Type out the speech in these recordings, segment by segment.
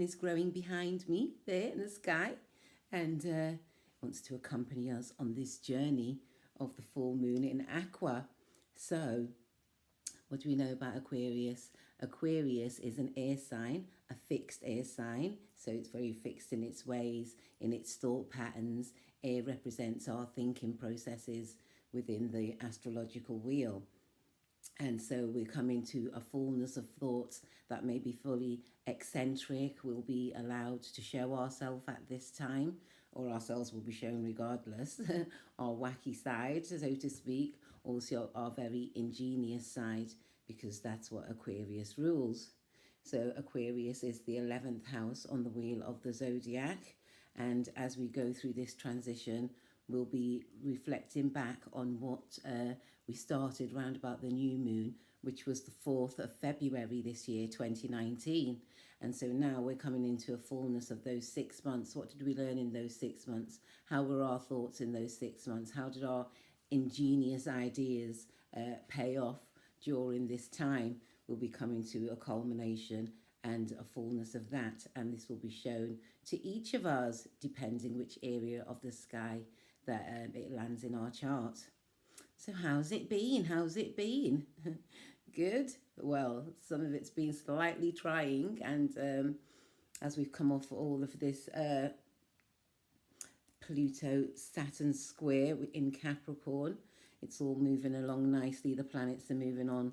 is growing behind me there in the sky, and wants to accompany us on this journey of the full moon in Aqua. So, what do we know about Aquarius? Aquarius is an air sign, a fixed air sign, so it's very fixed in its ways, in its thought patterns. Air represents our thinking processes within the astrological wheel. And so we're coming to a fullness of thoughts that may be fully eccentric. We'll be allowed to show ourselves at this time, or ourselves will be shown regardless. Our wacky side, so to speak, also our very ingenious side, because that's what Aquarius rules. So Aquarius is the 11th house on the wheel of the zodiac. And as we go through this transition, we'll be reflecting back on what we started round about the new moon, which was the 4th of February this year, 2019. And so now we're coming into a fullness of those 6 months. What did we learn in those 6 months? How were our thoughts in those 6 months? How did our ingenious ideas pay off during this time? We'll be coming to a culmination and a fullness of that. And this will be shown to each of us, depending which area of the sky that it lands in our chart. So how's it been? How's it been? Good? Well, some of it's been slightly trying, and as we've come off all of this Pluto-Saturn square in Capricorn, it's all moving along nicely. The planets are moving on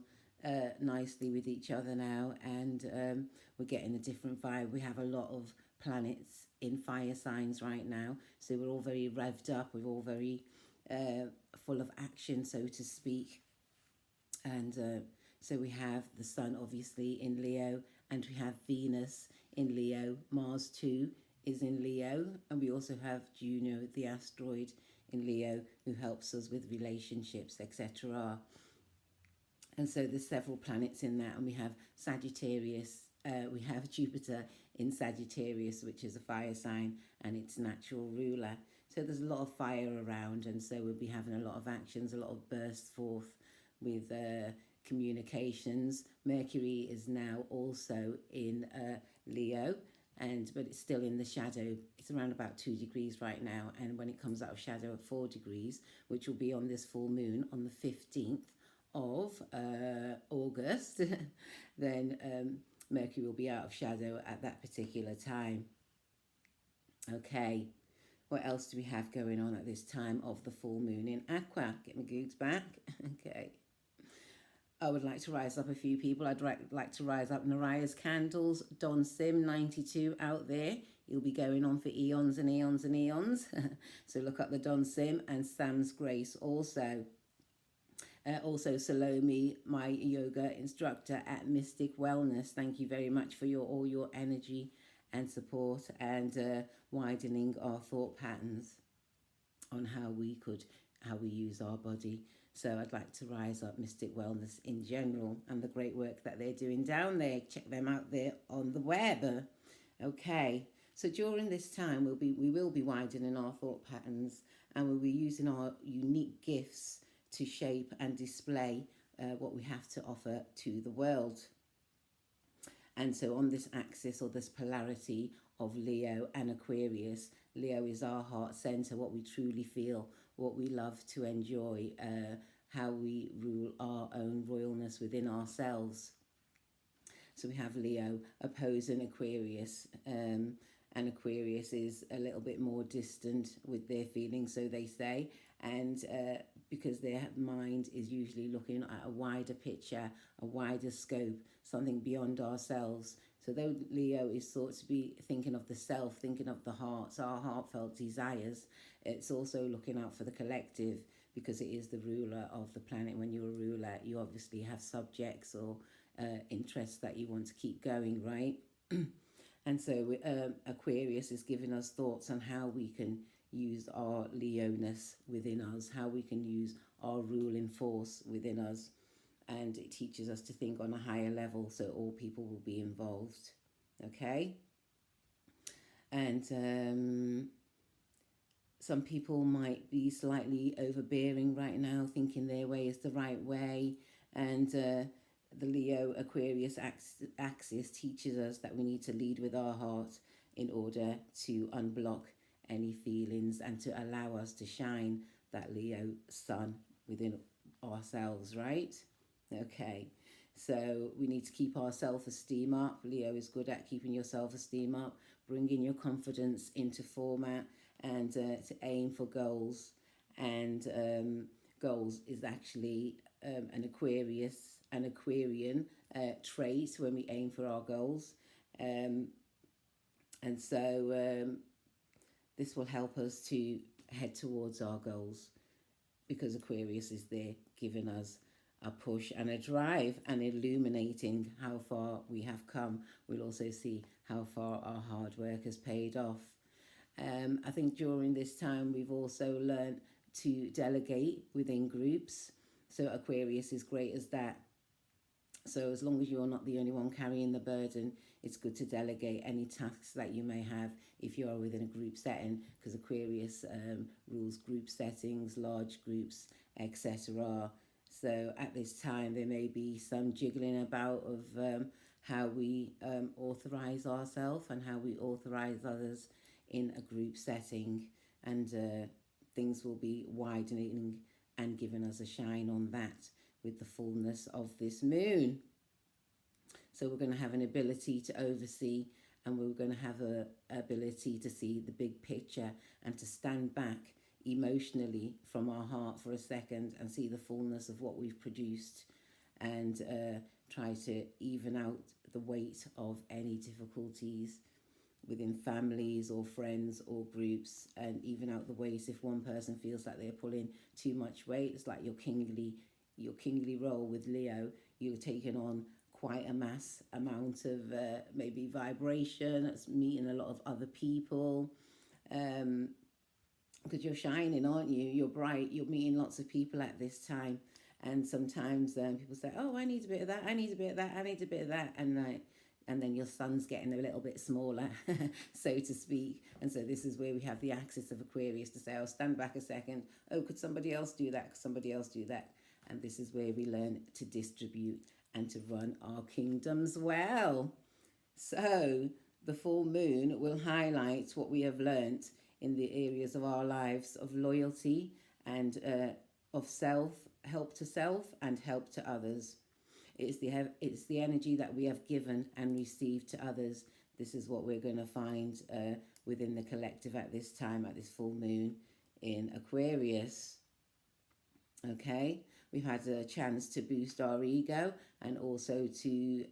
nicely with each other now, and we're getting a different vibe. We have a lot of planets in fire signs right now, so we're all very revved up. We're all very full of action, so to speak. And so we have the Sun obviously in Leo, and we have Venus in Leo. Mars too is in Leo, and we also have Juno, the asteroid, in Leo, who helps us with relationships, etc. And so there's several planets in that, and we have Sagittarius. We have Jupiter in Sagittarius, which is a fire sign, and its natural ruler. So there's a lot of fire around, and so we'll be having a lot of actions, a lot of bursts forth with communications. Mercury is now also in Leo, but it's still in the shadow. It's around about 2 degrees right now, and when it comes out of shadow at 4 degrees, which will be on this full moon on the 15th of August, then Mercury will be out of shadow at that particular time. Okay, what else do we have going on at this time of the full moon in Aqua? Get my goods back. Okay. I would like to rise up a few people. I'd like to rise up Naraya's Candles, Don Sim 92 out there. He'll be going on for eons and eons and eons. So look up the Don Sim, and Sam's Grace also. Also Salome, my yoga instructor at Mystic Wellness. Thank you very much for all your energy and support, and widening our thought patterns on how we use our body. So I'd like to rise up Mystic Wellness in general and the great work that they're doing down there. Check them out there on the web. Okay, so during this time we will be widening our thought patterns, and we'll be using our unique gifts to shape and display what we have to offer to the world. And so on this axis, or this polarity of Leo and Aquarius, Leo is our heart center, what we truly feel, what we love to enjoy, how we rule our own royalness within ourselves. So we have Leo opposing Aquarius, and Aquarius is a little bit more distant with their feelings, so they say, and because their mind is usually looking at a wider picture, a wider scope, something beyond ourselves. So though Leo is thought to be thinking of the self, thinking of the heart, our heartfelt desires, it's also looking out for the collective, because it is the ruler of the planet. When you're a ruler, you obviously have subjects or interests that you want to keep going, right? And so Aquarius is giving us thoughts on how we can use our Leo-ness within us, how we can use our ruling force within us. And it teaches us to think on a higher level, so all people will be involved. Okay? And some people might be slightly overbearing right now, thinking their way is the right way, and the Leo Aquarius axis teaches us that we need to lead with our heart in order to unblock any feelings and to allow us to shine that Leo sun within ourselves, right? Okay, so we need to keep our self-esteem up. Leo is good at keeping your self-esteem up, bringing your confidence into format, and to aim for goals. And goals is actually an Aquarian trait when we aim for our goals. And so this will help us to head towards our goals, because Aquarius is there giving us a push and a drive and illuminating how far we have come. We'll also see how far our hard work has paid off. I think during this time we've also learned to delegate within groups. So Aquarius is great as that. So as long as you're not the only one carrying the burden, it's good to delegate any tasks that you may have if you are within a group setting, because Aquarius rules group settings, large groups, etc. So at this time there may be some jiggling about of how we authorize ourselves and how we authorize others in a group setting, and things will be widening and giving us a shine on that with the fullness of this moon. So we're going to have an ability to oversee, and we're going to have a ability to see the big picture and to stand back emotionally from our heart for a second and see the fullness of what we've produced, and try to even out the weight of any difficulties within families or friends or groups, and even out the weight if one person feels like they're pulling too much weight. It's like your kingly role with Leo. You're taking on quite a mass amount of maybe vibration. It's meeting a lot of other people, because you're shining, aren't you? You're bright. You're meeting lots of people at this time, and sometimes people say, "Oh, I need a bit of that. I need a bit of that. I need a bit of that," and then your sun's getting a little bit smaller, so to speak. And so this is where we have the axis of Aquarius to say, "Oh, stand back a second. Oh, could somebody else do that? Could somebody else do that?" And this is where we learn to distribute and to run our kingdoms well. So the full moon will highlight what we have learnt in the areas of our lives of loyalty and of self, help to self and help to others. It's the energy that we have given and received to others. This is what we're going to find within the collective at this time, at this full moon in Aquarius. Okay, we've had a chance to boost our ego and also to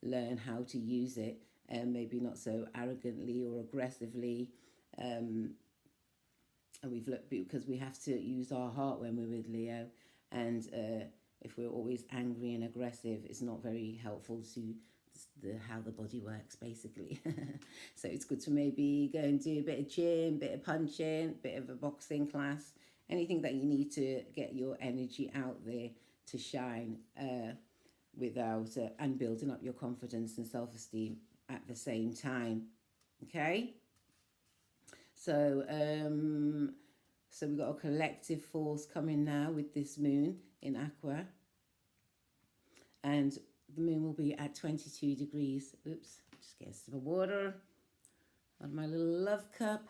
learn how to use it, and maybe not so arrogantly or aggressively. And we've looked, because we have to use our heart when we're with Leo, and if we're always angry and aggressive, it's not very helpful to how the body works, basically. So it's good to maybe go and do a bit of gym, bit of punching, bit of a boxing class, anything that you need to get your energy out there to shine without and building up your confidence and self-esteem at the same time. Okay, so so we've got a collective force coming now with this moon in Aqua, and the moon will be at 22 degrees. Oops, just get some water on my little love cup.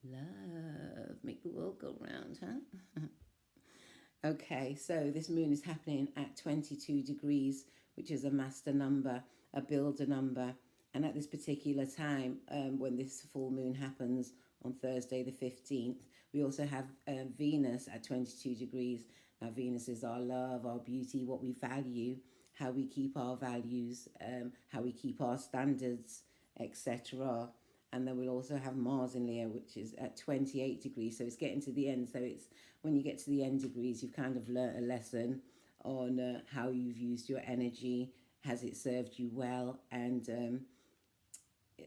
Love, make the world go round, huh? Okay, so this moon is happening at 22 degrees, which is a master number, a builder number. And at this particular time, when this full moon happens on Thursday the 15th, we also have Venus at 22 degrees. Now, Venus is our love, our beauty, what we value, how we keep our values, how we keep our standards, etc. And then we'll also have Mars in Leo, which is at 28 degrees. So it's getting to the end. So it's when you get to the end degrees, you've kind of learnt a lesson on how you've used your energy. Has it served you well? And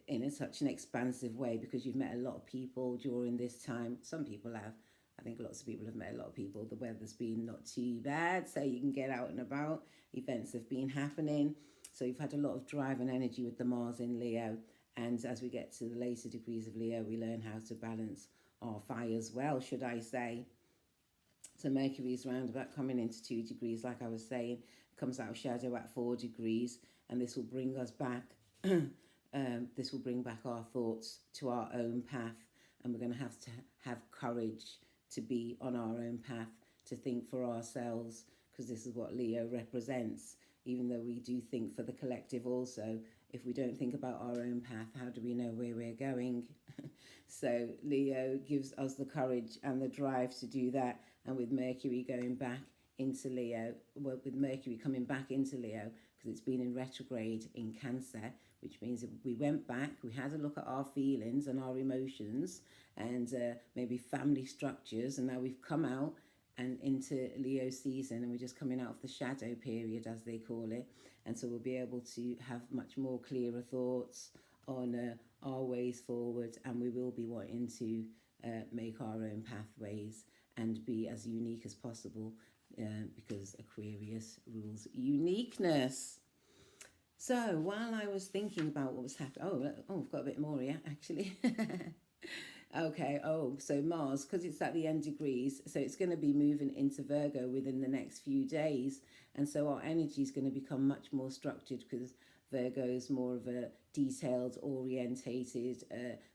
in such an expansive way, because you've met a lot of people during this time. Some people have. I think lots of people have met a lot of people. The weather's been not too bad, so you can get out and about. Events have been happening. So you've had a lot of drive and energy with the Mars in Leo. And as we get to the later degrees of Leo, we learn how to balance our fires well, should I say. So So Mercury is round about coming into 2 degrees, like I was saying, comes out of shadow at 4 degrees, and this will bring us back. This will bring back our thoughts to our own path, and we're going to have courage to be on our own path, to think for ourselves, because this is what Leo represents. Even though we do think for the collective also, if we don't think about our own path, how do we know where we're going? So Leo gives us the courage and the drive to do that. And with Mercury going back into Leo, well, with Mercury coming back into Leo, because it's been in retrograde in Cancer, which means that we went back, we had a look at our feelings and our emotions and maybe family structures, and now we've come out and into Leo season, and we're just coming out of the shadow period, as they call it. And so we'll be able to have much more clearer thoughts on our ways forward, and we will be wanting to make our own pathways and be as unique as possible, because Aquarius rules uniqueness. So while I was thinking about what was happening, I've got a bit more here actually. Okay, so Mars, because it's at the end degrees, so it's going to be moving into Virgo within the next few days. And so our energy is going to become much more structured, because Virgo is more of a detailed, orientated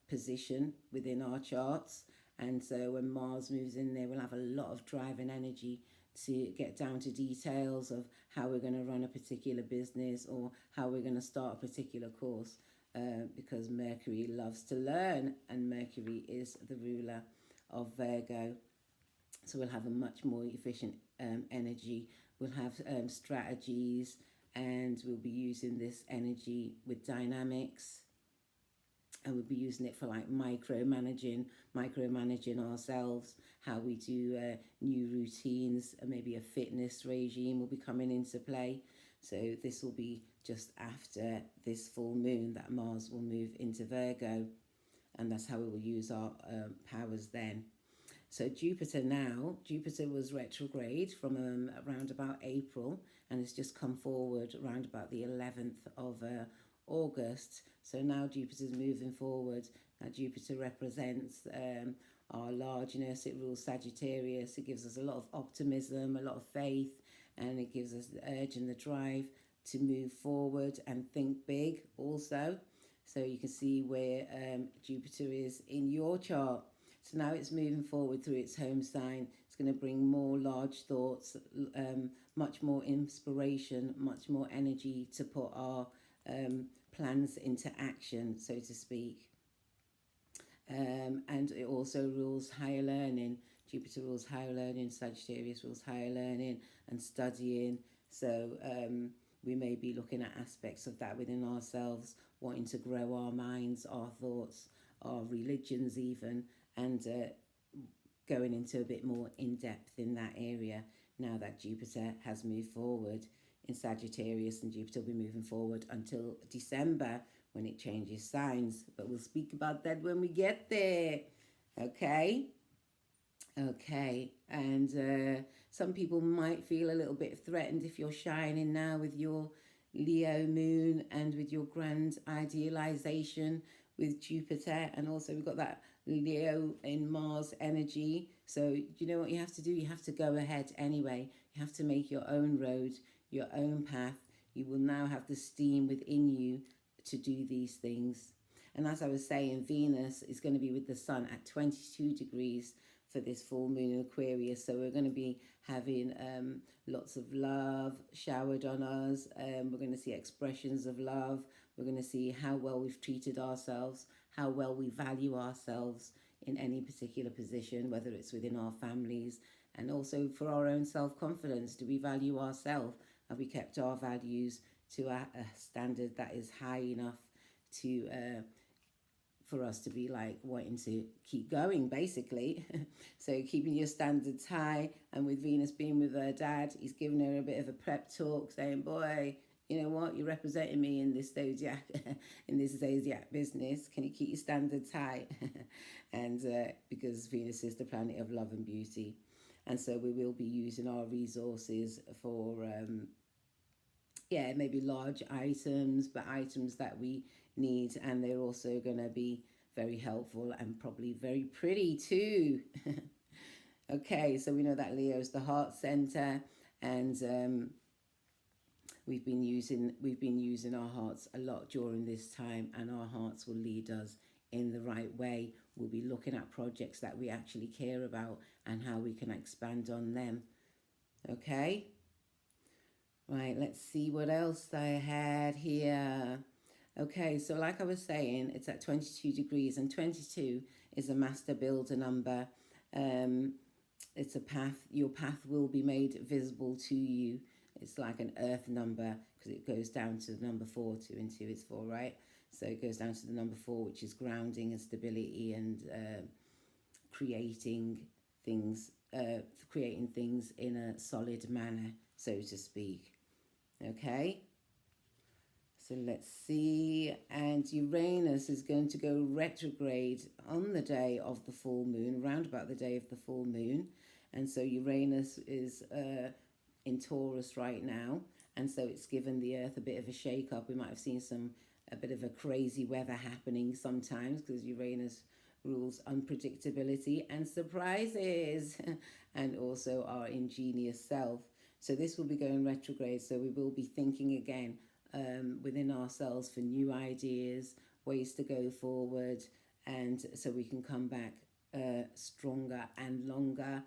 position within our charts. And so when Mars moves in there, we'll have a lot of drive and energy to get down to details of how we're going to run a particular business or how we're going to start a particular course. Because Mercury loves to learn, and Mercury is the ruler of Virgo. So we'll have a much more efficient energy. We'll have strategies, and we'll be using this energy with dynamics, and we'll be using it for like micromanaging ourselves, how we do new routines, and maybe a fitness regime will be coming into play. So this will be just after this full moon that Mars will move into Virgo, and that's how we will use our powers then. So Jupiter was retrograde from around about April, and it's just come forward around about the 11th of August. So now Jupiter's moving forward. Now Jupiter represents our largeness. It rules Sagittarius. It gives us a lot of optimism, a lot of faith, and it gives us the urge and the drive to move forward and think big also. So you can see where Jupiter is in your chart. So now it's moving forward through its home sign. It's going to bring more large thoughts, much more inspiration, much more energy to put our plans into action, so to speak. And it also rules higher learning. Jupiter rules higher learning, Sagittarius rules higher learning and studying. So we may be looking at aspects of that within ourselves, wanting to grow our minds, our thoughts, our religions even, and going into a bit more in depth in that area now that Jupiter has moved forward in Sagittarius, and Jupiter will be moving forward until December when it changes signs. But we'll speak about that when we get there. Okay, and some people might feel a little bit threatened if you're shining now with your Leo moon and with your grand idealization with Jupiter, and also we've got that Leo in Mars energy. So you know what you have to do? You have to go ahead anyway. You have to make your own road, your own path. You will now have the steam within you to do these things. And as I was saying, Venus is going to be with the Sun at 22 degrees for this full moon in Aquarius. So we're going to be having lots of love showered on us. We're going to see expressions of love. We're going to see how well we've treated ourselves, how well we value ourselves in any particular position, whether it's within our families, and also for our own self-confidence. Do we value ourselves? Have we kept our values to a standard that is high enough to for us to be like wanting to keep going, basically? So keeping your standards high. And with Venus being with her dad, he's giving her a bit of a prep talk, saying, boy, you know what, you're representing me in this zodiac business. Can you keep your standards high? And because Venus is the planet of love and beauty. And so we will be using our resources for maybe large items, but items that we need, and they're also going to be very helpful and probably very pretty too. Okay, so we know that Leo is the heart center, and we've been using our hearts a lot during this time, and our hearts will lead us in the right way. We'll be looking at projects that we actually care about and how we can expand on them. Okay, right, let's see what else I had here. Okay, so like I was saying, it's at 22 degrees, and 22 is a master builder number. Um, it's a path, your path will be made visible to you. It's like an earth number because it goes down to the number 4. 2 and 2 is 4, right? So it goes down to the number 4, which is grounding and stability, and creating things creating things in a solid manner, so to speak. Okay, so let's see. And Uranus is going to go retrograde on the day of the full moon, round about the day of the full moon. And so Uranus is in Taurus right now, and so it's given the Earth a bit of a shake up. We might have seen a bit of a crazy weather happening sometimes, because Uranus rules unpredictability and surprises, and also our ingenious self. So this will be going retrograde, so we will be thinking again within ourselves for new ideas, ways to go forward, and so we can come back stronger and longer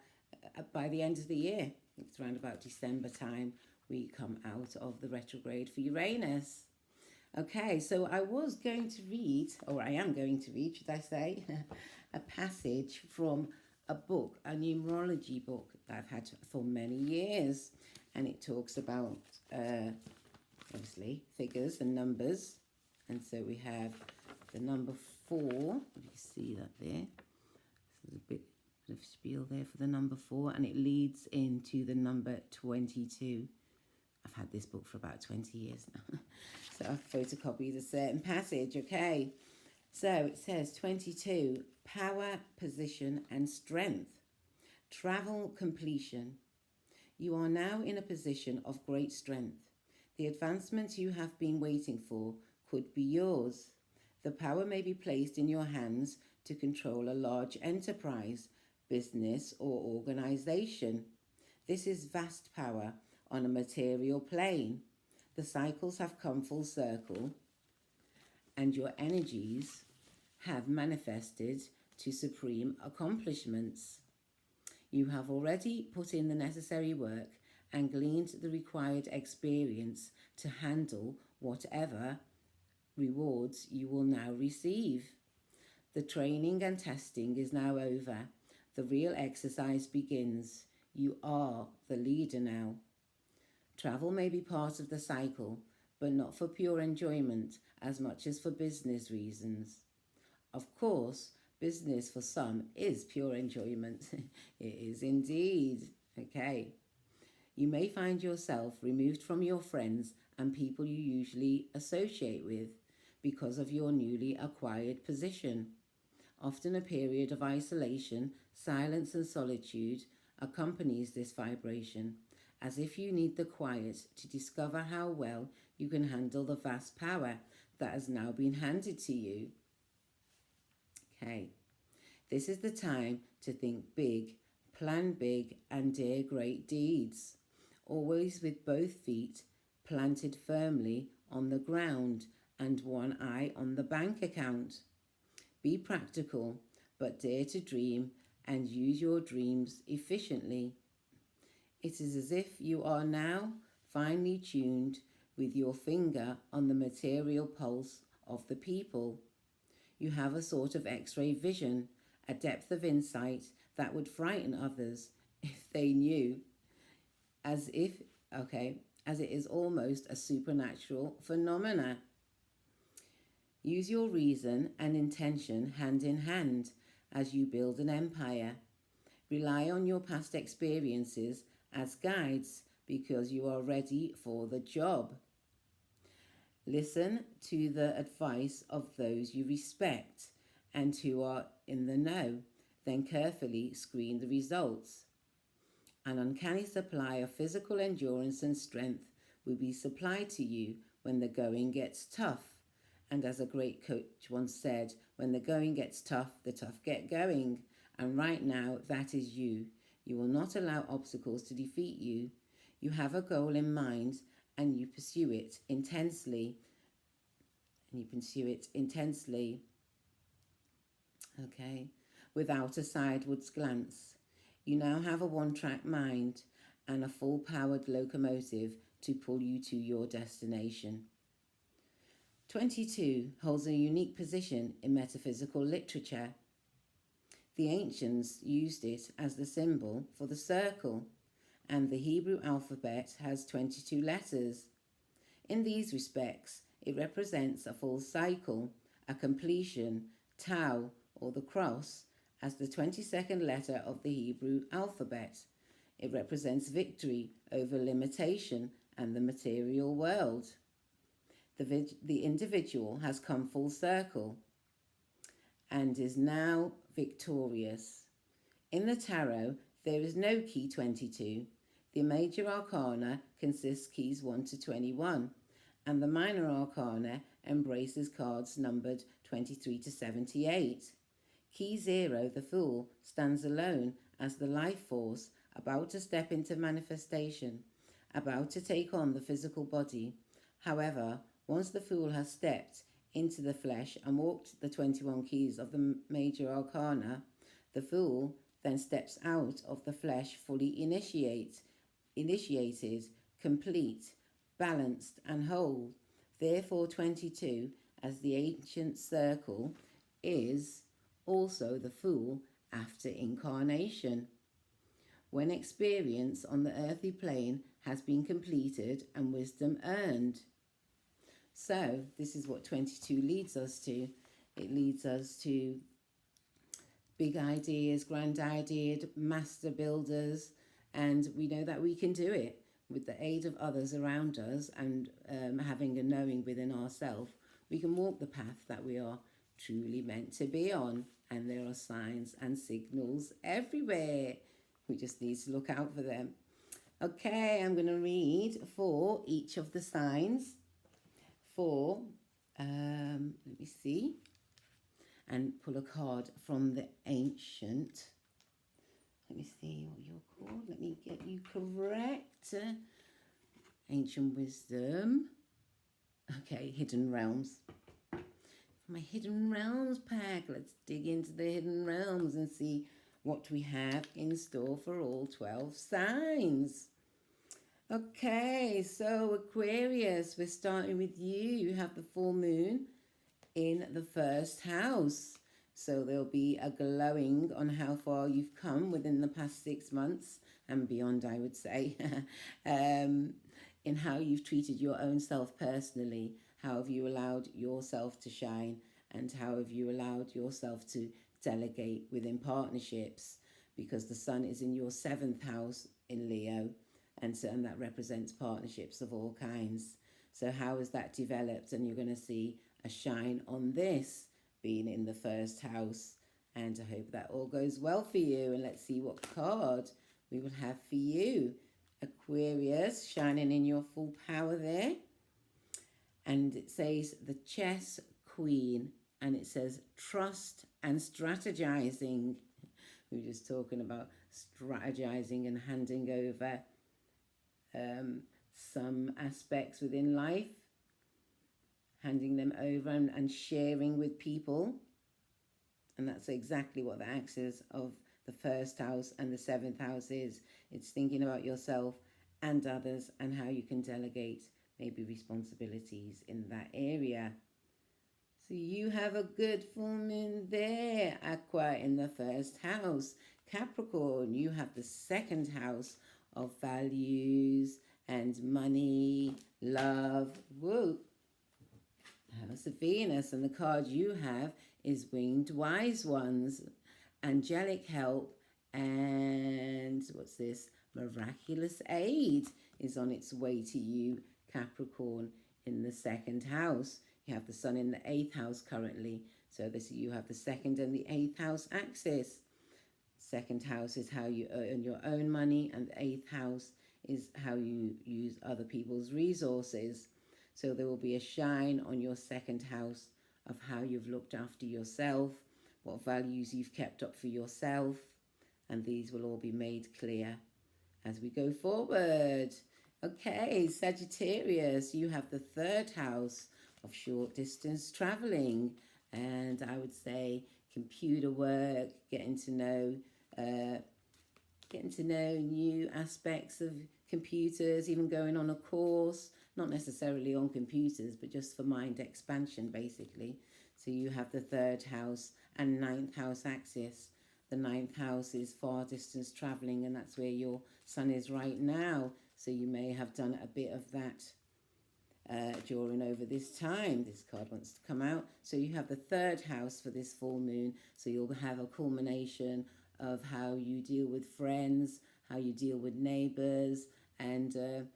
by the end of the year. It's around about December time we come out of the retrograde for Uranus. Okay, so I was going to read, or I am going to read, should I say, a passage from a book, a numerology book that I've had for many years. And it talks about, obviously, figures and numbers. And so we have the number 4. You can see that there. There's a bit of spiel there for the number 4. And it leads into the number 22. I've had this book for about 20 years now. So I've photocopied a certain passage, okay? So it says 22, power, position and strength. Travel completion. You are now in a position of great strength. The advancement you have been waiting for could be yours. The power may be placed in your hands to control a large enterprise, business or organization. This is vast power on a material plane. The cycles have come full circle, and your energies have manifested to supreme accomplishments. You have already put in the necessary work and gleaned the required experience to handle whatever rewards you will now receive. The training and testing is now over. The real exercise begins. You are the leader now. Travel may be part of the cycle, but not for pure enjoyment as much as for business reasons. Of course, business for some is pure enjoyment. It is indeed. Okay. You may find yourself removed from your friends and people you usually associate with because of your newly acquired position. Often a period of isolation, silence and solitude accompanies this vibration, as if you need the quiet to discover how well you can handle the vast power that has now been handed to you. Okay, this is the time to think big, plan big, and dare great deeds, always with both feet planted firmly on the ground and one eye on the bank account. Be practical, but dare to dream and use your dreams efficiently. It is as if you are now finely tuned with your finger on the material pulse of the people. You have a sort of X-ray vision, a depth of insight that would frighten others if they knew, as it is almost a supernatural phenomena. Use your reason and intention hand in hand as you build an empire. Rely on your past experiences as guides because you are ready for the job. Listen to the advice of those you respect and who are in the know, then carefully screen the results. An uncanny supply of physical endurance and strength will be supplied to you when the going gets tough. And as a great coach once said, when the going gets tough, the tough get going. And right now, that is you. You will not allow obstacles to defeat you. You have a goal in mind and you pursue it intensely. Okay, without a sideways glance. You now have a one-track mind and a full-powered locomotive to pull you to your destination. 22 holds a unique position in metaphysical literature. The ancients used it as the symbol for the circle, and the Hebrew alphabet has 22 letters. In these respects, it represents a full cycle, a completion, tau, or the cross, as the 22nd letter of the Hebrew alphabet. It represents victory over limitation and the material world. The individual has come full circle and is now victorious. In the tarot, there is no key 22. The major arcana consists keys 1 to 21, and the minor arcana embraces cards numbered 23 to 78. Key 0, the Fool, stands alone as the life force about to step into manifestation, about to take on the physical body. However, once the Fool has stepped into the flesh and walked the 21 keys of the major arcana, the Fool then steps out of the flesh fully initiated, complete, balanced and whole. Therefore 22, as the ancient circle, is also the Fool after incarnation. When experience on the earthly plane has been completed and wisdom earned. So this is what 22 leads us to. It leads us to big ideas, grand ideas, master builders, and we know that we can do it with the aid of others around us and having a knowing within ourselves. We can walk the path that we are truly meant to be on, and there are signs and signals everywhere. We just need to look out for them. Okay, I'm going to read for each of the signs for, let me see, and pull a card from the ancient. Let me see what you're called. Let me get you correct. Ancient wisdom. Okay, hidden realms. My hidden realms pack. Let's dig into the hidden realms and see what we have in store for all 12 signs. Okay, so Aquarius, we're starting with you. You have the full moon in the first house. So there'll be a glowing on how far you've come within the past 6 months and beyond, I would say, in how you've treated your own self personally. How have you allowed yourself to shine, and how have you allowed yourself to delegate within partnerships? Because the sun is in your 7th house in Leo, and that represents partnerships of all kinds. So how has that developed? And you're going to see a shine on this being in the first house. And I hope that all goes well for you. And let's see what card we will have for you. Aquarius, shining in your full power there. And it says the Chess Queen. And it says trust and strategizing. We were just talking about strategizing and handing over some aspects within life, handing them over and sharing with people. And that's exactly what the axis of the first house and the 7th house is. It's thinking about yourself and others and how you can delegate maybe responsibilities in that area. So you have a good full moon there, Aqua, in the first house. Capricorn, you have the 2nd house of values and money, love. Woo! House of Venus, and the card you have is Winged Wise Ones, angelic help, and what's this? Miraculous aid is on its way to you, Capricorn, in the 2nd house. You have the sun in the 8th house currently, so you have the 2nd and the 8th house axis. 2nd house is how you earn your own money, and the 8th house is how you use other people's resources. So there will be a shine on your 2nd house of how you've looked after yourself, what values you've kept up for yourself, And these will all be made clear as we go forward. Okay, Sagittarius, you have the third house of short distance traveling. And I would say computer work, uh, getting to know new aspects of computers, even going on a course, not necessarily on computers, but just for mind expansion, basically. So you have the third house and ninth house axis. The ninth house is far distance traveling, and that's where your sun is right now. So you may have done a bit of that during over this time. This card wants to come out. So you have the third house for this full moon. So you'll have a culmination of how you deal with friends, how you deal with neighbors, and a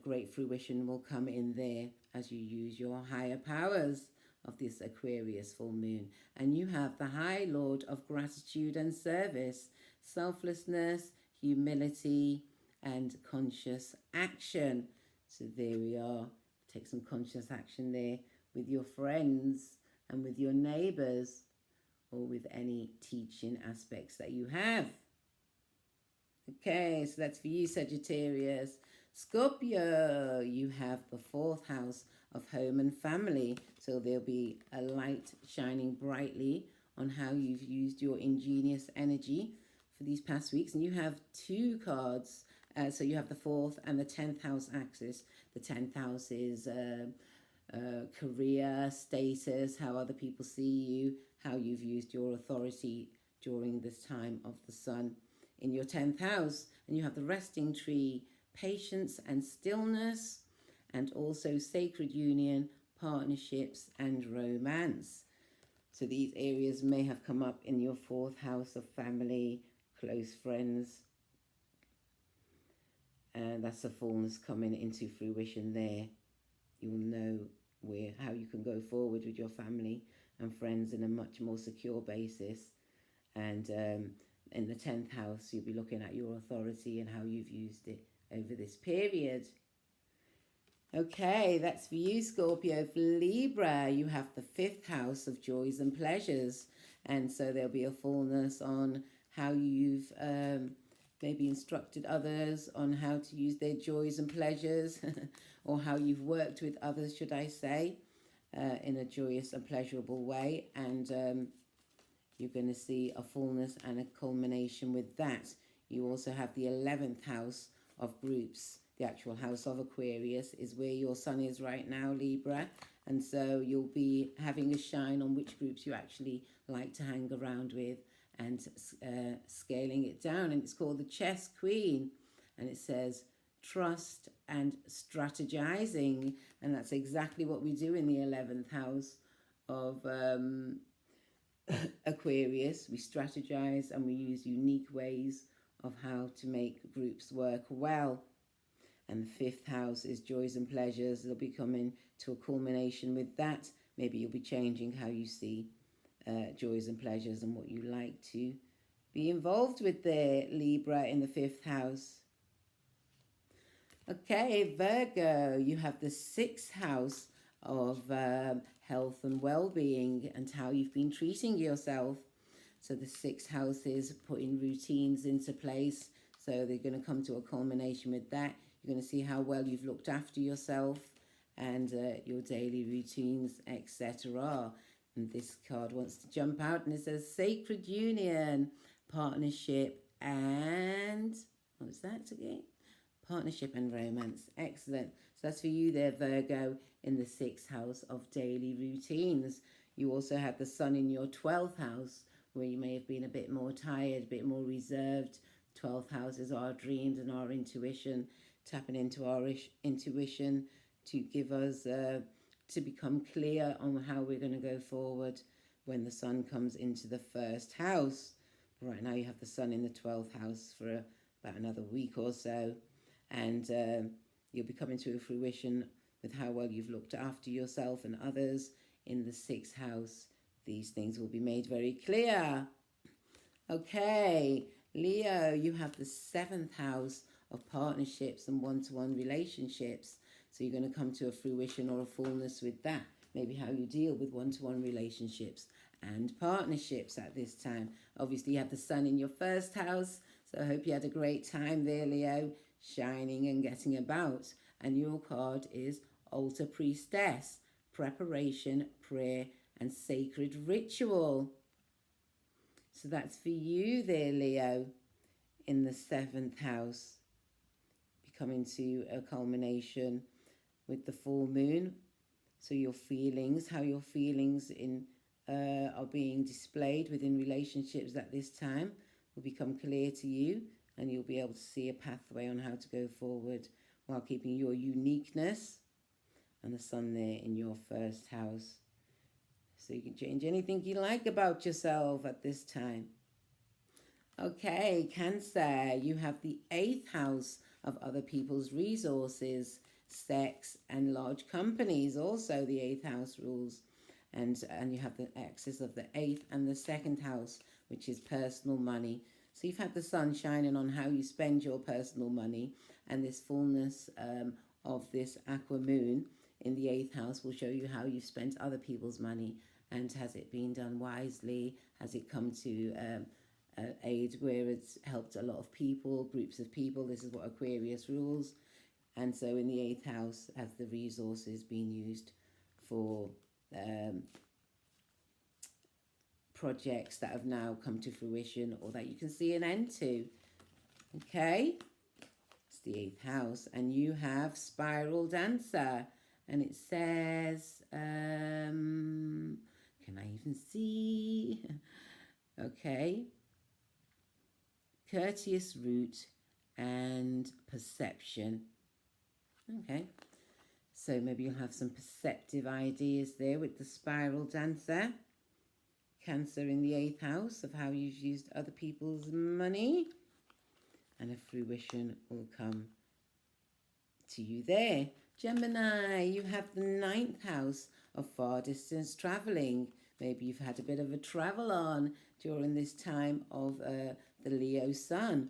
great fruition will come in there as you use your higher powers of this Aquarius full moon. And you have the High Lord of gratitude and service, selflessness, humility, and conscious action. So there we are. Take some conscious action there with your friends and with your neighbors, or with any teaching aspects that you have. Okay, so that's for you, Sagittarius. Scorpio, you have the fourth house of home and family. So there'll be a light shining brightly on how you've used your ingenious energy for these past weeks. And you have two cards. So you have the fourth and the 10th house axis. The 10th house is career, status, how other people see you, how you've used your authority during this time of the sun in your 10th house. And you have the resting tree, patience and stillness, and also sacred union, partnerships, and romance. So these areas may have come up in your fourth house of family, close friends. And that's the fullness coming into fruition there. You will know how you can go forward with your family and friends in a much more secure basis. And in the 10th house, you'll be looking at your authority and how you've used it over this period. Okay, that's for you, Scorpio. For Libra, you have the 5th house of joys and pleasures. And so there'll be a fullness on how you've maybe instructed others on how to use their joys and pleasures, or how you've worked with others, should I say, in a joyous and pleasurable way. And you're going to see a fullness and a culmination with that. You also have the 11th house of groups. The actual house of Aquarius is where your sun is right now, Libra. And so you'll be having a shine on which groups you actually like to hang around with, and scaling it down. And it's called the Chess Queen. And it says trust and strategizing. And that's exactly what we do in the 11th house of Aquarius. We strategize and we use unique ways of how to make groups work well. And the 5th house is joys and pleasures. They'll be coming to a culmination with that. Maybe you'll be changing how you see joys and pleasures and what you like to be involved with there, Libra, in the 5th house. Okay, Virgo, you have the 6th house of health and well-being and how you've been treating yourself. So the 6th house is putting routines into place. So they're going to come to a culmination with that. You're going to see how well you've looked after yourself and your daily routines, etc. And this card wants to jump out, and it says sacred union, partnership, and what was that again? Partnership and romance. Excellent. So that's for you there, Virgo, in the 6th house of daily routines. You also have the sun in your 12th house, where you may have been a bit more tired, a bit more reserved. 12th house is our dreams and our intuition, tapping into our intuition to give us to become clear on how we're going to go forward when the sun comes into the 1st house. Right now you have the sun in the 12th house for about another week or so, and you'll be coming to a fruition with how well you've looked after yourself and others in the 6th house. These things will be made very clear. Okay, Leo, you have the 7th house of partnerships and one-to-one relationships. So you're going to come to a fruition or a fullness with that. Maybe how you deal with one-to-one relationships and partnerships at this time. Obviously, you have the sun in your first house, so I hope you had a great time there, Leo, shining and getting about. And your card is Altar Priestess, preparation, prayer, and sacred ritual. So that's for you there, Leo, in the 7th house. Be coming to a culmination with the full moon. So your feelings, how your feelings are being displayed within relationships at this time will become clear to you, and you'll be able to see a pathway on how to go forward while keeping your uniqueness, and the sun there in your 1st house. So you can change anything you like about yourself at this time. Okay, Cancer, you have the 8th house of other people's resources, sex, and large companies. Also, the 8th house rules. And you have the axis of the 8th and the 2nd house, which is personal money. So you've had the sun shining on how you spend your personal money, and this fullness of this aqua moon in the 8th house will show you how you've spent other people's money, and has it been done wisely? Has it come to aid where it's helped a lot of people, groups of people? This is what Aquarius rules. And so in the 8th house, have the resources been used for projects that have now come to fruition, or that you can see an end to? Okay, it's the 8th house, and you have Spiral Dancer, and it says, can I even see? Okay, courteous route and perception. Okay, so maybe you'll have some perceptive ideas there with the Spiral Dancer. Cancer in the 8th house of how you've used other people's money, and a fruition will come to you there. Gemini, you have the 9th house of far distance traveling. Maybe you've had a bit of a travel on during this time of the Leo sun.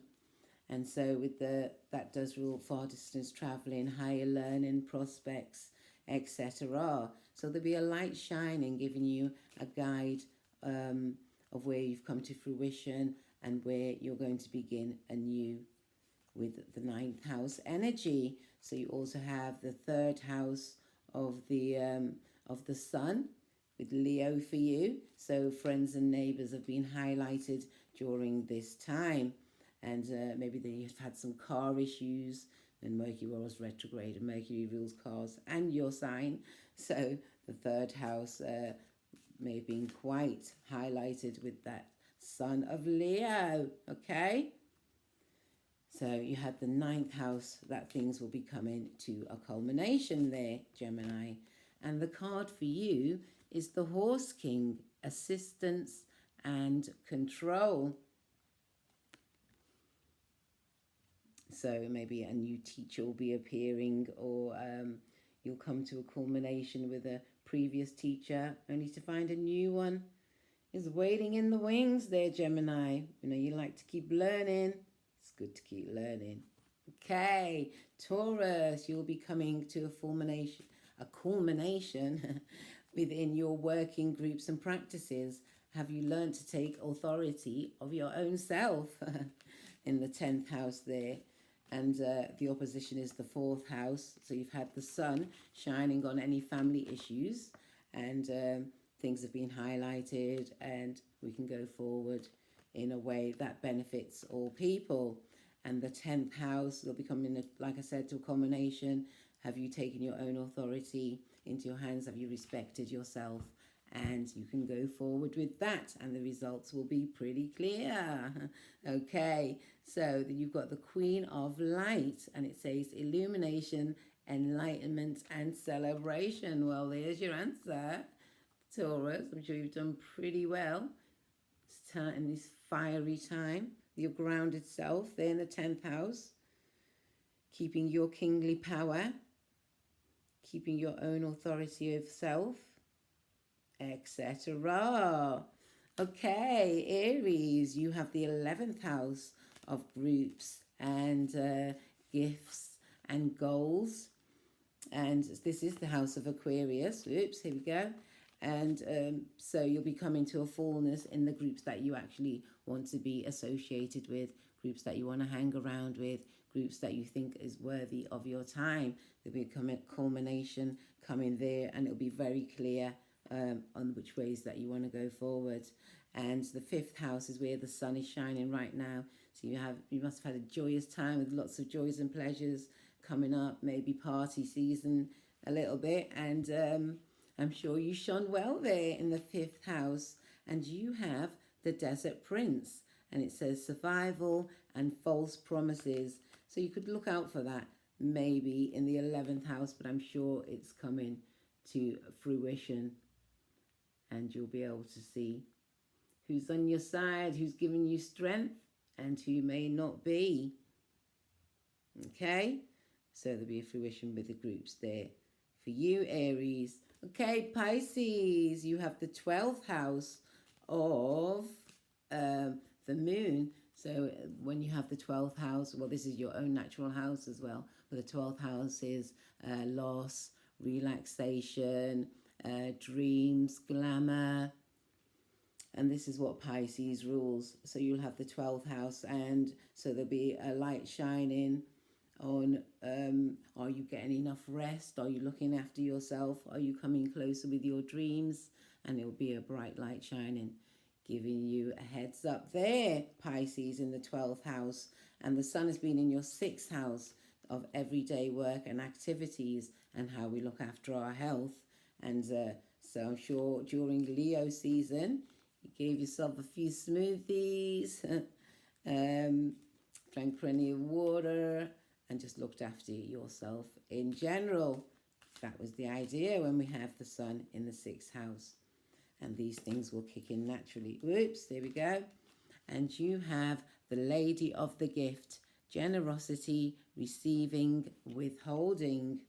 And so with that does rule far distance traveling, higher learning prospects, etc. So there'll be a light shining, giving you a guide of where you've come to fruition and where you're going to begin anew with the 9th house energy. So you also have the 3rd house of the sun with Leo for you. So friends and neighbors have been highlighted during this time. And maybe you've had some car issues, and Mercury was retrograde, and Mercury rules cars and your sign. So the 3rd house may have been quite highlighted with that sun of Leo. Okay, so you had the 9th house, that things will be coming to a culmination there, Gemini. And the card for you is the Horse King, assistance and control. So maybe a new teacher will be appearing, or you'll come to a culmination with a previous teacher, only to find a new one is waiting in the wings there, Gemini. You know, you like to keep learning. It's good to keep learning. Okay, Taurus, you'll be coming to a culmination within your working groups and practices. Have you learned to take authority of your own self? In the 10th house there. And the opposition is the 4th house. So you've had the sun shining on any family issues, and things have been highlighted, and we can go forward in a way that benefits all people. And the 10th house will be coming, like I said, to a culmination. Have you taken your own authority into your hands? Have you respected yourself? And you can go forward with that, and the results will be pretty clear. Okay, so then you've got the Queen of Light, and it says illumination, enlightenment, and celebration. Well, there's your answer, Taurus. I'm sure you've done pretty well in this fiery time. Your grounded self there in the 10th house, keeping your kingly power, keeping your own authority of self, etc. Okay, Aries, you have the 11th house of groups and gifts and goals. And this is the house of Aquarius. Oops, here we go. And so you'll be coming to a fullness in the groups that you actually want to be associated with, groups that you want to hang around with, groups that you think is worthy of your time. There'll be a culmination coming there, and it'll be very clear on which ways that you want to go forward. And the 5th house is where the sun is shining right now. So you must have had a joyous time with lots of joys and pleasures coming up, maybe party season a little bit. And I'm sure you shone well there in the 5th house. And you have the Desert Prince, and it says survival and false promises. So you could look out for that maybe in the 11th house, but I'm sure it's coming to fruition, and you'll be able to see who's on your side, who's giving you strength, and who may not be. Okay, so there'll be a fruition with the groups there for you, Aries. Okay, Pisces, you have the 12th house of the moon. So when you have the 12th house, well, this is your own natural house as well, but the 12th house is loss, relaxation, dreams, glamour, and this is what Pisces rules. So you'll have the 12th house, and so there'll be a light shining on are you getting enough rest? Are you looking after yourself? Are you coming closer with your dreams? And it'll be a bright light shining, giving you a heads up there, Pisces, in the 12th house. And the sun has been in your 6th house of everyday work and activities and how we look after our health. And so I'm sure during Leo season, you gave yourself a few smoothies, drank plenty of water, and just looked after yourself in general. That was the idea when we have the sun in the 6th house. And these things will kick in naturally. Whoops, there we go. And you have the Lady of the Gift, generosity, receiving, withholding.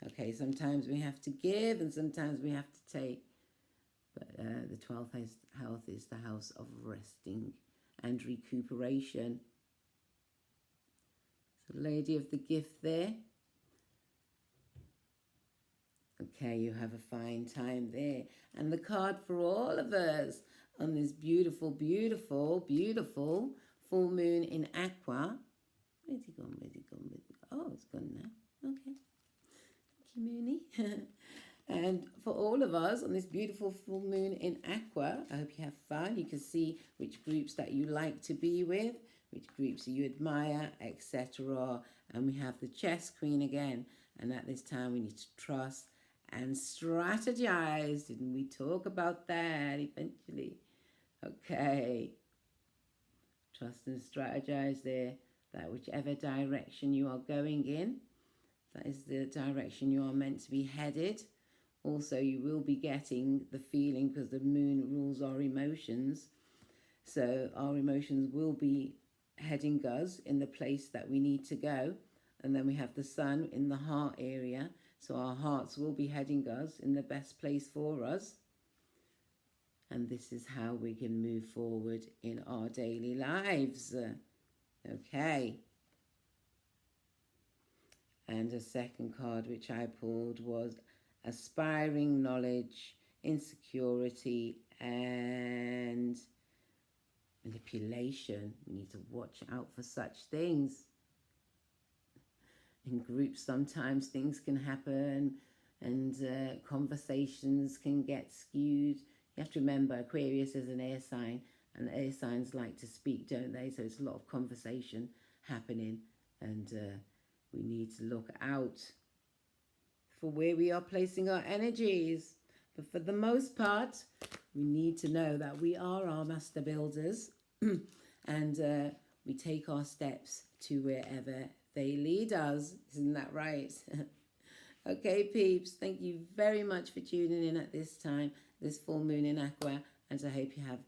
Okay, sometimes we have to give and sometimes we have to take. But the 12th house is the house of resting and recuperation. So Lady of the Gift there. Okay, you have a fine time there. And the card for all of us on this beautiful, beautiful, beautiful full moon in Aqua. Where's it gone? Where's it gone? Where's it gone? Oh, it's gone now. Okay. Thank you, Mooney. And for all of us on this beautiful full moon in Aqua, I hope you have fun. You can see which groups that you like to be with, which groups you admire, etc. And we have the Chess Queen again. And at this time, we need to trust and strategize. Didn't we talk about that eventually? Okay. Trust and strategize there. That whichever direction you are going in, that is the direction you are meant to be headed. Also, you will be getting the feeling, because the moon rules our emotions. So our emotions will be heading us in the place that we need to go. And then we have the sun in the heart area. So our hearts will be heading us in the best place for us. And this is how we can move forward in our daily lives. Okay. And a second card which I pulled was aspiring knowledge, insecurity, and manipulation. We need to watch out for such things. In groups, sometimes things can happen and conversations can get skewed. You have to remember, Aquarius is an air sign, and air signs like to speak, don't they? So it's a lot of conversation happening, and we need to look out for where we are placing our energies. But for the most part, we need to know that we are our master builders and we take our steps to wherever they lead us. Isn't that right? Okay, peeps, thank you very much for tuning in at this time, this full moon in Aqua, and I hope you have